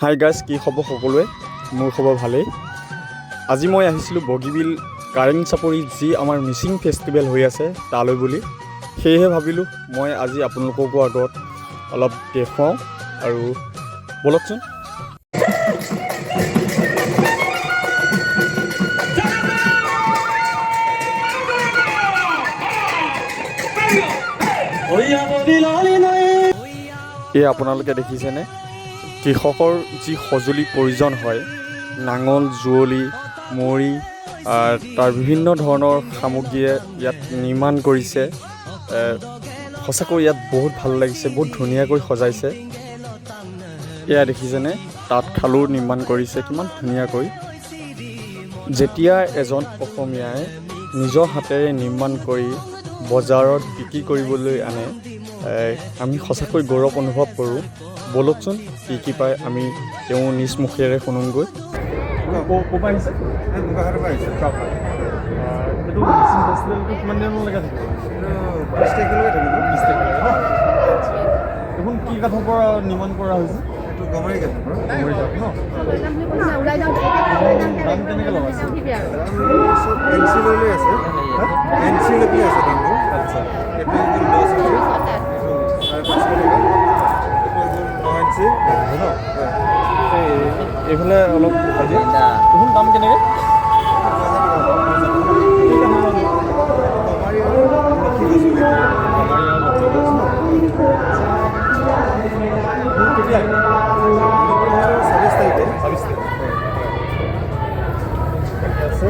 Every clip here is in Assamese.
হাই গাইজ, কি খবৰ সকলোৱে? মোৰ খবৰ ভালেই। আজি মই আহিছিলোঁ বগীবিল কাৰেং চাপৰি যি আমাৰ মিচিং ফেষ্টিভেল হৈ আছে তালৈ বুলি। সেয়েহে ভাবিলোঁ মই আজি আপোনালোককো আগত অলপ দেখুৱাওঁ আৰু ব'লকচোন। এই আপোনালোকে দেখিছেনে, কৃষকৰ যি সঁজুলি প্ৰয়োজন হয়, নাঙল, যুঁৱলি, মৰি, তাৰ বিভিন্ন ধৰণৰ সামগ্ৰীয়ে ইয়াত নিৰ্মাণ কৰিছে। সঁচাকৈ ইয়াত বহুত ভাল লাগিছে, বহুত ধুনীয়াকৈ সজাইছে। এয়া দেখিছেনে, তাঁতশালো নিৰ্মাণ কৰিছে কিমান ধুনীয়াকৈ। যেতিয়া এজন অসমীয়াই নিজৰ হাতেৰে নিৰ্মাণ কৰি বজাৰত বিক্ৰী কৰিবলৈ আনে, আমি সঁচাকৈ গৌৰৱ অনুভৱ কৰোঁ। ব'লকচোন কি কি পায় আমি তেওঁ নিজ মুখেৰে শুনোগৈ। ক'ৰ পৰা আহিছে? এইটো মিচিং ফেষ্টিভেলটো কিমান দিনলৈকে থাকিব? 20 তাৰিখলৈকে থাকিব। 20 তাৰিখলৈকে। দেখোন কি কাঠৰ পৰা নিৰ্মাণ কৰা হৈছে? এইটো গমাৰি কাঠৰ পৰা। গমাৰি কাঠ ন? দাম কেনেকৈ লগাইছে? চব এনচি লৈ আছে। এনচি লৈ পেলাই আছে দামটো। আচ্ছা, এইটো 10 ইঞ্চি, এইটো 550 টকা, এইটো 9 ইঞ্চি ন? এইফালে অলপ ভাজি দেখোন দাম কেনেকৈ? গমাৰি আৰু লক্ষী গছ বুলি কয়। গমাৰি আৰু লক্ষী গছ ন? কেতিয়া? 26 তাৰিখে। 26 তাৰিখ। আছে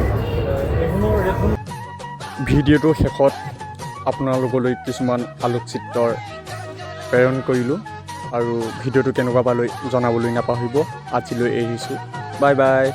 এইখনৰ ৰেটখন। ভিডিঅ'টোৰ শেষত আপোনালোকলৈ কিছুমান আলোকচিত্ৰৰ প্ৰেৰণ কৰিলোঁ আৰু ভিডিঅ'টো কেনেকুৱা পালে জনাবলৈ নাপাহৰিব। আজিলৈ এৰিছোঁ, বাই বাই।